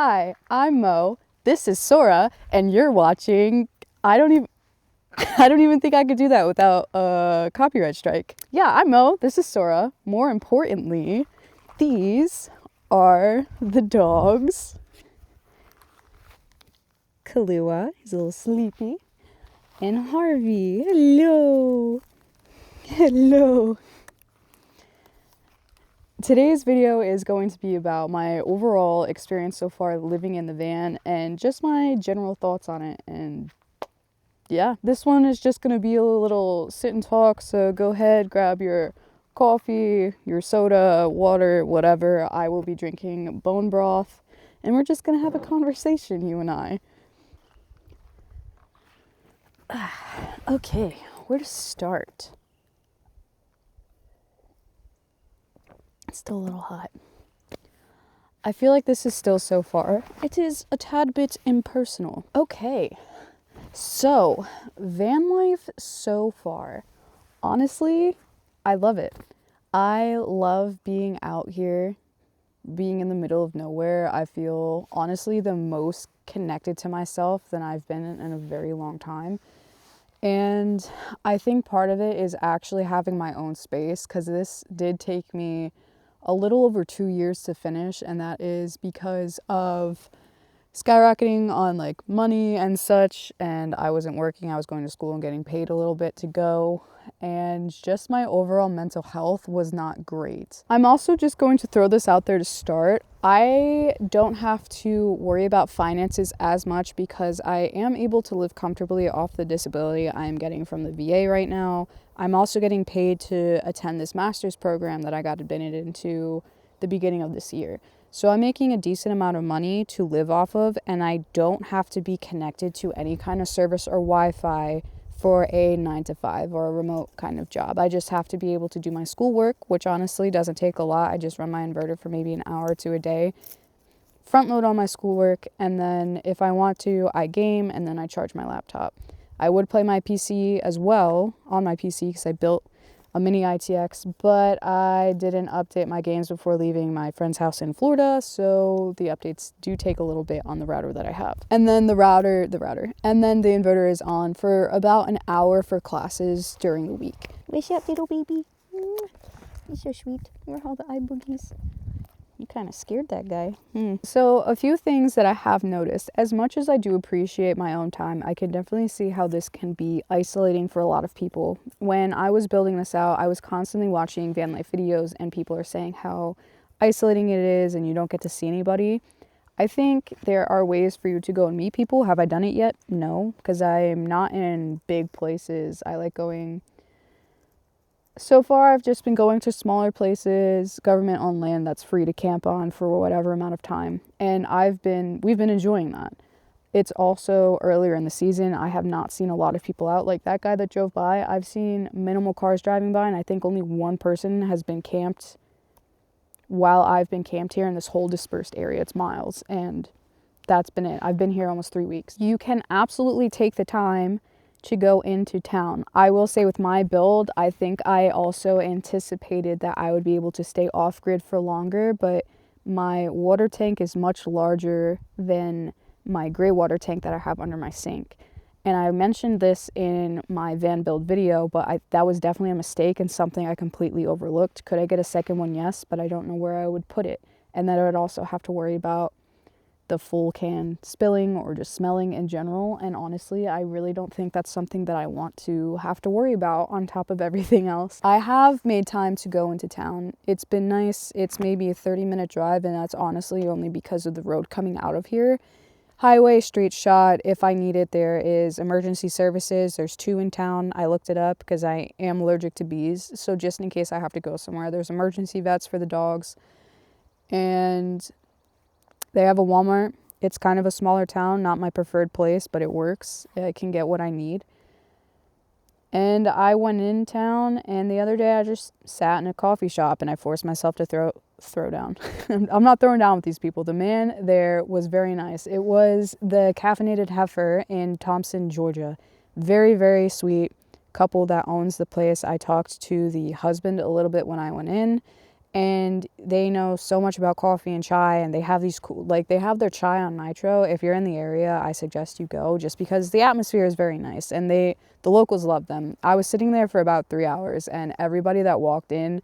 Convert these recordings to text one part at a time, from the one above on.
Hi, I'm Mo. This is Sora, and you're watching. I don't even think I could do that without a copyright strike. Yeah, I'm Mo. This is Sora. More importantly, these are the dogs. Kahloua, he's a little sleepy, and Harvey. Hello. Hello. Today's video is going to be about my overall experience so far living in the van and just my general thoughts on it. And yeah, this one is just going to be a little sit and talk, so go ahead, grab your coffee, your soda, water, whatever. I will be drinking bone broth, and we're just going to have a conversation, you and I. Okay, where to start? It's still a little hot. I feel like this is still so far. It is a tad bit impersonal. Okay, so van life so far. Honestly, I love it. I love being out here, being in the middle of nowhere. I feel honestly the most connected to myself than I've been in a very long time. And I think part of it is actually having my own space, because this did take me a little over 2 years to finish, and that is because of skyrocketing on like money and such, and I wasn't working. I was going to school and getting paid a little bit to go, and just my overall mental health was not great. I'm also just going to throw this out there to start. I don't have to worry about finances as much because I am able to live comfortably off the disability I'm getting from the VA right now. I'm also getting paid to attend this master's program that I got admitted into the beginning of this year. So I'm making a decent amount of money to live off of, and I don't have to be connected to any kind of service or Wi-Fi for a 9-to-5 or a remote kind of job. I just have to be able to do my schoolwork, which honestly doesn't take a lot. I just run my inverter for maybe an hour or two a day, front load all my schoolwork, and then if I want to, I game, and then I charge my laptop. I would play my PC as well on my PC because I built a mini ITX, but I didn't update my games before leaving my friend's house in Florida, so the updates do take a little bit on the router that I have. And then the inverter is on for about an hour for classes during the week. Wish up, little baby. You're so sweet. Where are all the eye boogies? You kind of scared that guy. So a few things that I have noticed. As much as I do appreciate my own time, I can definitely see how this can be isolating for a lot of people. When I was building this out, I was constantly watching van life videos, and people are saying how isolating it is and you don't get to see anybody. I think there are ways for you to go and meet people. Have I done it yet? No, because I'm not in big places. I like going... So far, I've just been going to smaller places, government-owned land that's free to camp on for whatever amount of time. And we've been enjoying that. It's also earlier in the season. I have not seen a lot of people out. Like that guy that drove by, I've seen minimal cars driving by, and I think only one person has been camped while I've been camped here in this whole dispersed area. It's miles, and that's been it. I've been here almost 3 weeks. You can absolutely take the time to go into town. I will say with my build, I think I also anticipated that I would be able to stay off-grid for longer, but my water tank is much larger than my gray water tank that I have under my sink. And I mentioned this in my van build video, but that was definitely a mistake and something I completely overlooked. Could I get a second one? Yes, but I don't know where I would put it. And then I would also have to worry about the full can spilling or just smelling in general, and honestly I really don't think that's something that I want to have to worry about on top of everything else. I have made time to go into town. It's been nice. It's maybe a 30-minute drive, and that's honestly only because of the road coming out of here. Highway, straight shot. If I need it, there is emergency services. There's 2 in town. I looked it up because I am allergic to bees, so just in case I have to go somewhere, there's emergency vets for the dogs. And they have a Walmart. It's kind of a smaller town, not my preferred place, but it works. I can get what I need. And I went in town, and the other day I just sat in a coffee shop, and I forced myself to throw down. I'm not throwing down with these people. The man there was very nice. It was the Caffeinated Heifer in Thompson, Georgia. Very, very sweet couple that owns the place. I talked to the husband a little bit when I went in, and they know so much about coffee and chai, and they have these cool, like they have their chai on nitro. If you're in the area, I suggest you go, just because the atmosphere is very nice and the locals love them. I was sitting there for about 3 hours, and everybody that walked in,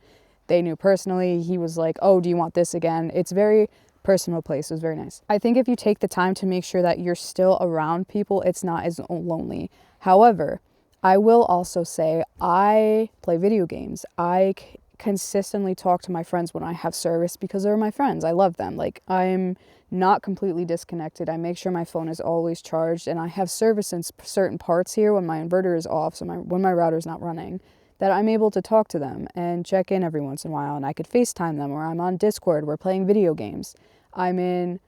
they knew personally. He was like, oh, do you want this again? It's very personal place. It was very nice. I think if you take the time to make sure that you're still around people, it's not as lonely. However, I will also say I play video games. I consistently talk to my friends when I have service because they're my friends. I love them. Like, I'm not completely disconnected. I make sure my phone is always charged, and I have service in certain parts here when my inverter is off, so when my router is not running, that I'm able to talk to them and check in every once in a while, and I could FaceTime them, or I'm on Discord, we're playing video games. I'm in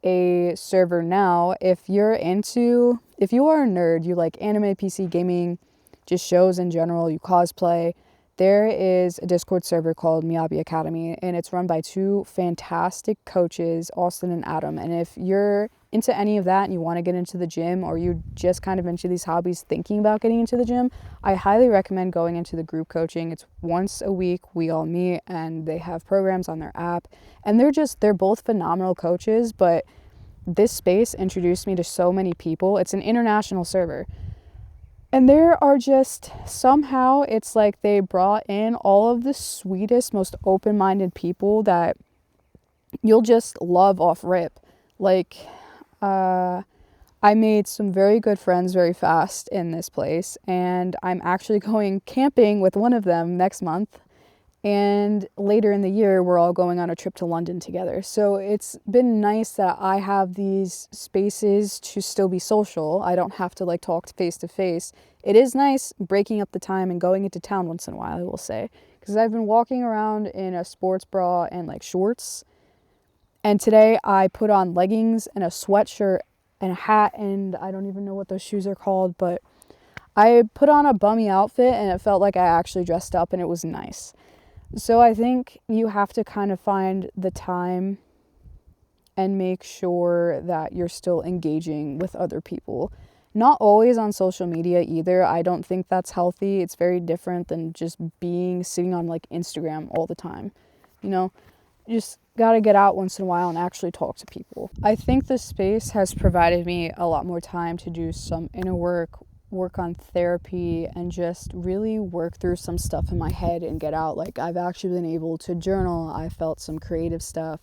a server now. If you are a nerd, you like anime, PC gaming, just shows in general, you cosplay, there is a Discord server called Miyabi Academy, and it's run by two fantastic coaches, Austin and Adam. And if you're into any of that and you want to get into the gym, or you're just kind of into these hobbies thinking about getting into the gym, I highly recommend going into the group coaching. It's once a week, we all meet, and they have programs on their app, and they're both phenomenal coaches. But this space introduced me to so many people. It's an international server. And there are just, somehow, it's like they brought in all of the sweetest, most open-minded people that you'll just love off rip. Like, I made some very good friends very fast in this place, and I'm actually going camping with one of them next month. And later in the year, we're all going on a trip to London together. So it's been nice that I have these spaces to still be social. I don't have to like talk face to face. It is nice breaking up the time and going into town once in a while, I will say. Because I've been walking around in a sports bra and like shorts. And today I put on leggings and a sweatshirt and a hat, and I don't even know what those shoes are called. But I put on a bummy outfit, and it felt like I actually dressed up, and it was nice. So I think you have to kind of find the time and make sure that you're still engaging with other people. Not always on social media either. I don't think that's healthy. It's very different than just sitting on like Instagram all the time. You know, you just gotta get out once in a while and actually talk to people. I think this space has provided me a lot more time to do some inner work on therapy, and just really work through some stuff in my head and get out. Like, I've actually been able to journal. I felt some creative stuff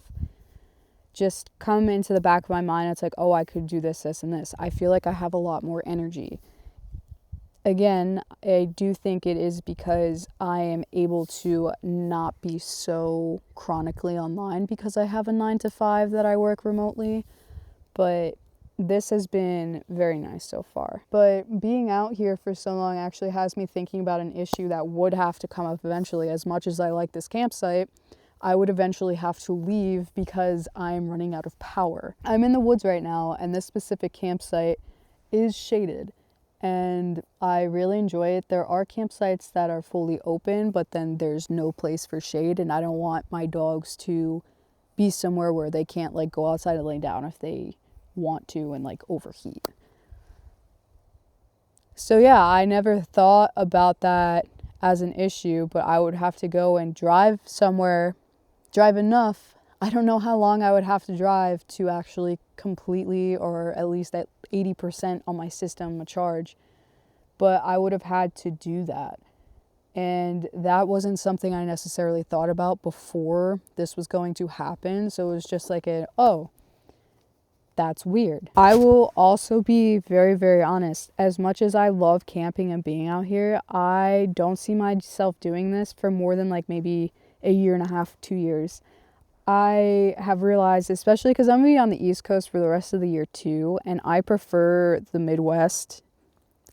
just come into the back of my mind. It's like, oh, I could do this, this, and this. I feel like I have a lot more energy. Again, I do think it is because I am able to not be so chronically online because I have a 9 to 5 that I work remotely. But this has been very nice so far. But being out here for so long actually has me thinking about an issue that would have to come up eventually. As much as I like this campsite, I would eventually have to leave because I'm running out of power. I'm in the woods right now, and this specific campsite is shaded, and I really enjoy it. There are campsites that are fully open, but then there's no place for shade, and I don't want my dogs to be somewhere where they can't like go outside and lay down if they want to and like overheat. So yeah, I never thought about that as an issue, but I would have to go and drive enough. I don't know how long I would have to drive to actually completely, or at least at 80% on my system charge, but I would have had to do that. And that wasn't something I necessarily thought about before this was going to happen. So it was just like that's weird. I will also be very, very honest. As much as I love camping and being out here, I don't see myself doing this for more than like maybe a year and a half, 2 years. I have realized, especially because I'm going to be on the East Coast for the rest of the year too, and I prefer the Midwest,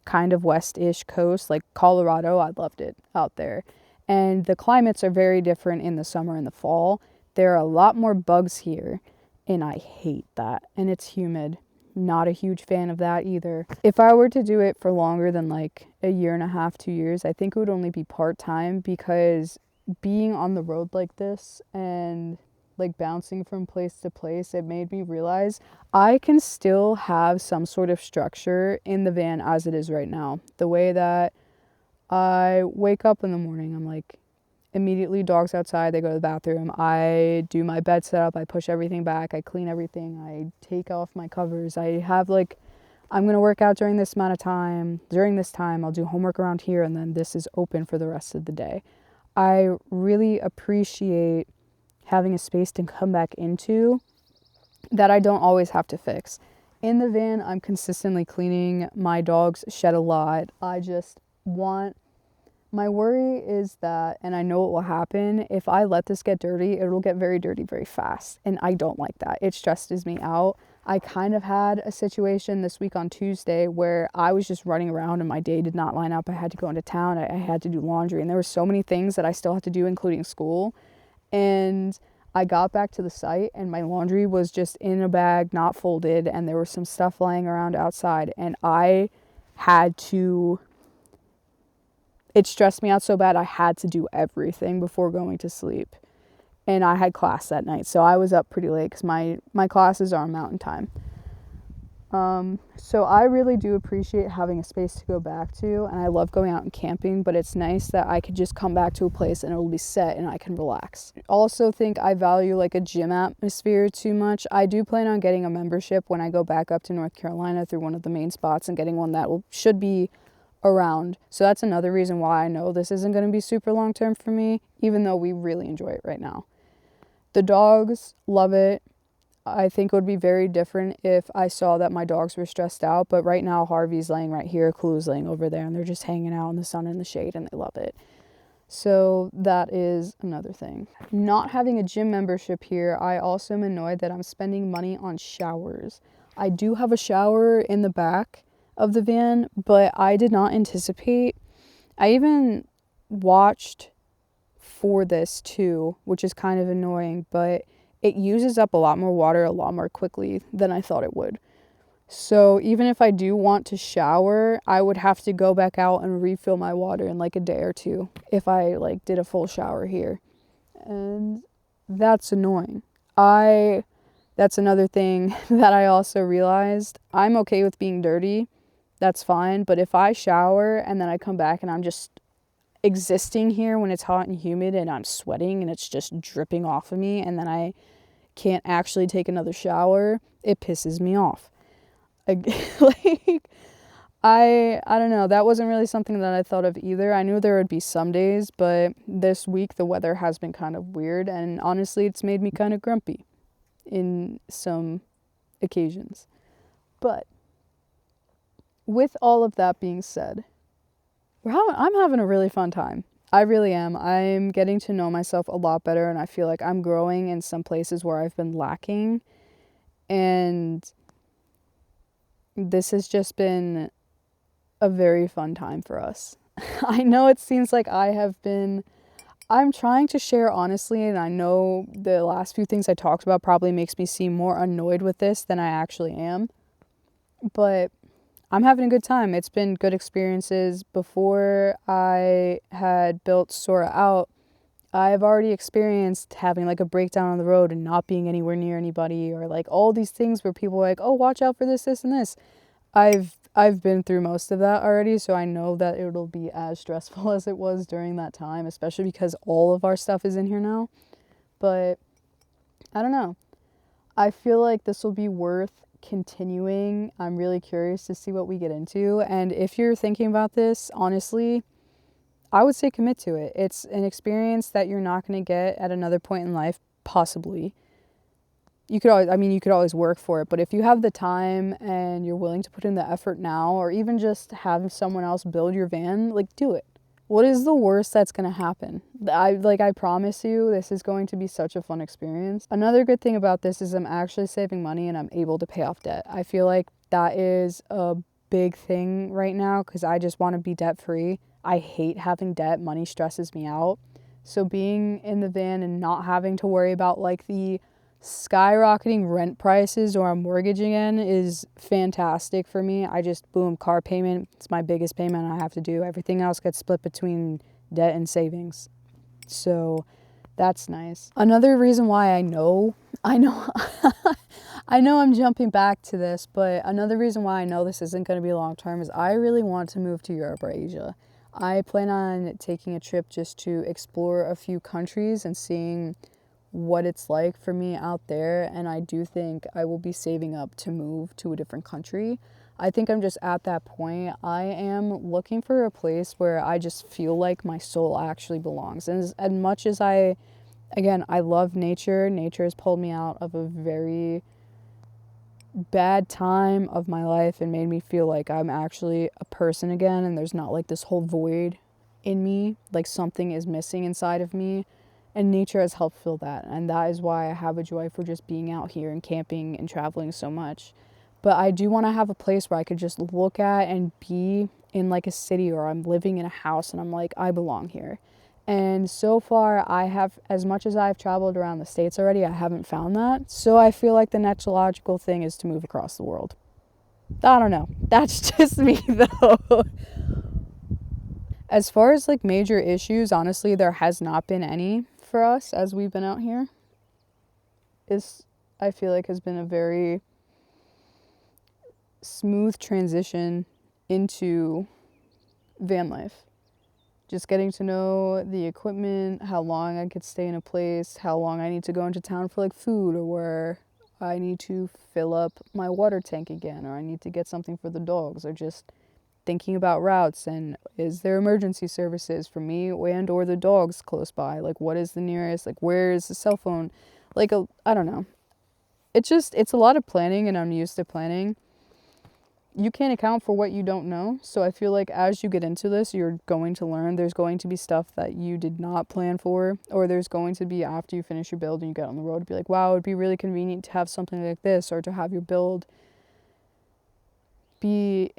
kind of west-ish coast, like Colorado. I loved it out there. And the climates are very different in the summer and the fall. There are a lot more bugs here, and I hate that. And it's humid. Not a huge fan of that either. If I were to do it for longer than like a year and a half, 2 years, I think it would only be part-time, because being on the road like this and like bouncing from place to place, it made me realize I can still have some sort of structure in the van as it is right now. The way that I wake up in the morning, I'm like, immediately dogs outside, they go to the bathroom. I do my bed setup, I push everything back, I clean everything, I take off my covers. I have like, I'm going to work out during this amount of time. During this time, I'll do homework around here, and then this is open for the rest of the day. I really appreciate having a space to come back into that I don't always have to fix. In the van, I'm consistently cleaning. My dogs shed a lot. I just want, my worry is that, and I know it will happen, if I let this get dirty, it'll get very dirty very fast. And I don't like that. It stresses me out. I kind of had a situation this week on Tuesday where I was just running around and my day did not line up. I had to go into town. I had to do laundry, and there were so many things that I still had to do, including school. And I got back to the site and my laundry was just in a bag, not folded, and there was some stuff lying around outside, and I had to, it stressed me out so bad I had to do everything before going to sleep. And I had class that night, so I was up pretty late because my classes are on mountain time. So I really do appreciate having a space to go back to, and I love going out and camping, but it's nice that I could just come back to a place and it will be set and I can relax. Also think I value like a gym atmosphere too much. I do plan on getting a membership when I go back up to North Carolina through one of the main spots and getting one that should be around. So that's another reason why I know this isn't going to be super long term for me, even though we really enjoy it right now. The dogs love it. I think it would be very different if I saw that my dogs were stressed out, but right now Harvey's laying right here, Kahloua's laying over there, and they're just hanging out in the sun and the shade, and they love it. So that is another thing. Not having a gym membership here, I also am annoyed that I'm spending money on showers. I do have a shower in the back of the van, but I did not anticipate. I even watched for this too, which is kind of annoying, but it uses up a lot more water a lot more quickly than I thought it would. So even if I do want to shower, I would have to go back out and refill my water in like a day or two if I like did a full shower here. And that's annoying. That's another thing that I also realized. I'm okay with being dirty. That's fine. But if I shower and then I come back and I'm just existing here when it's hot and humid and I'm sweating and it's just dripping off of me, and then I can't actually take another shower, it pisses me off. I don't know, that wasn't really something that I thought of either. I knew there would be some days, but this week the weather has been kind of weird, and honestly it's made me kind of grumpy in some occasions. But with all of that being said, I'm having a really fun time. I really am. I'm getting to know myself a lot better, and I feel like I'm growing in some places where I've been lacking. And this has just been a very fun time for us. I know it seems like I'm trying to share honestly, and I know the last few things I talked about probably makes me seem more annoyed with this than I actually am. But I'm having a good time. It's been good experiences. Before I had built Sora out, I've already experienced having like a breakdown on the road and not being anywhere near anybody, or like all these things where people are like, oh, watch out for this, this, and this. I've been through most of that already, so I know that it'll be as stressful as it was during that time, especially because all of our stuff is in here now. But I don't know. I feel like this will be worth continuing. I'm really curious to see what we get into, and if you're thinking about this, honestly, I would say commit to it. It's an experience that you're not going to get at another point in life, possibly. You could always work for it, but if you have the time and you're willing to put in the effort now, or even just have someone else build your van, like, do it. What is the worst that's going to happen? I promise you, this is going to be such a fun experience. Another good thing about this is I'm actually saving money and I'm able to pay off debt. I feel like that is a big thing right now because I just want to be debt free. I hate having debt. Money stresses me out. So being in the van and not having to worry about like the skyrocketing rent prices or a mortgage again is fantastic for me. I just, boom, car payment. It's my biggest payment I have to do. Everything else gets split between debt and savings. So that's nice. Another reason why I know I'm jumping back to this, but another reason why I know this isn't going to be long term is I really want to move to Europe or Asia. I plan on taking a trip just to explore a few countries and seeing what it's like for me out there. And I do think I will be saving up to move to a different country. I think I'm just at that point. I am looking for a place where I just feel like my soul actually belongs. And as much as again, I love nature. Nature has pulled me out of a very bad time of my life and made me feel like I'm actually a person again, and there's not like this whole void in me, like something is missing inside of me, and nature has helped fill that. And that is why I have a joy for just being out here and camping and traveling so much. But I do want to have a place where I could just look at and be in like a city, or I'm living in a house and I'm like, I belong here. And so far, I have, as much as I've traveled around the States already, I haven't found that. So I feel like the next logical thing is to move across the world. I don't know. That's just me, though. As far as like major issues, honestly, there has not been any for us as we've been out here. I feel like has been a very smooth transition into van life. Just getting to know the equipment, how long I could stay in a place, how long I need to go into town for like food, or where I need to fill up my water tank again, or I need to get something for the dogs, or just thinking about routes and is there emergency services for me and or the dogs close by? Like what is the nearest, like where is the cell phone? Like I don't know. It's a lot of planning, and I'm used to planning. You can't account for what you don't know. So I feel like as you get into this, you're going to learn. There's going to be stuff that you did not plan for, or there's going to be after you finish your build and you get on the road to be like, wow, it'd be really convenient to have something like this, or to have your build be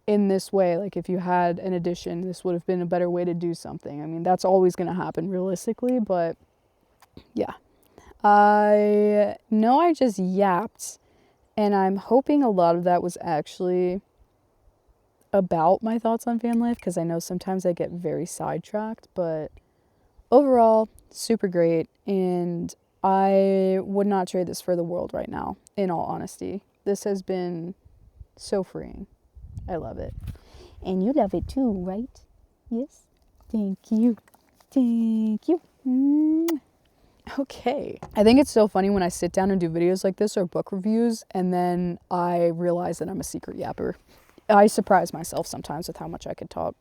in this way. Like if you had an addition, this would have been a better way to do something. I mean, that's always going to happen realistically, but yeah. I know I just yapped, and I'm hoping a lot of that was actually about my thoughts on van life, because I know sometimes I get very sidetracked, but overall, super great, and I would not trade this for the world right now, in all honesty. This has been so freeing. I love it. And you love it too, right? Yes? Thank you. Thank you. Okay. I think it's so funny when I sit down and do videos like this or book reviews, and then I realize that I'm a secret yapper. I surprise myself sometimes with how much I could talk.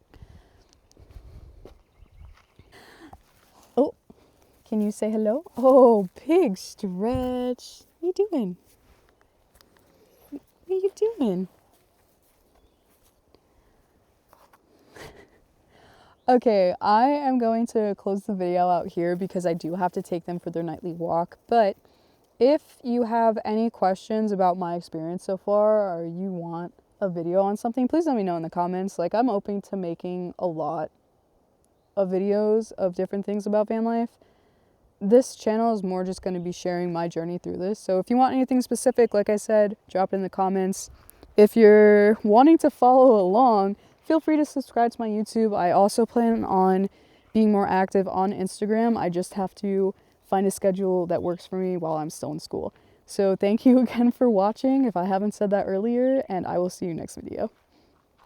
Oh, can you say hello? Oh, big stretch. What are you doing? What are you doing? Okay, I am going to close the video out here because I do have to take them for their nightly walk. But if you have any questions about my experience so far, or you want a video on something, please let me know in the comments. Like, I'm open to making a lot of videos of different things about van life. This channel is more just going to be sharing my journey through this. So if you want anything specific, like I said, drop it in the comments. If you're wanting to follow along, feel free to subscribe to my YouTube. I also plan on being more active on Instagram. I just have to find a schedule that works for me while I'm still in school. So thank you again for watching, if I haven't said that earlier, and I will see you next video.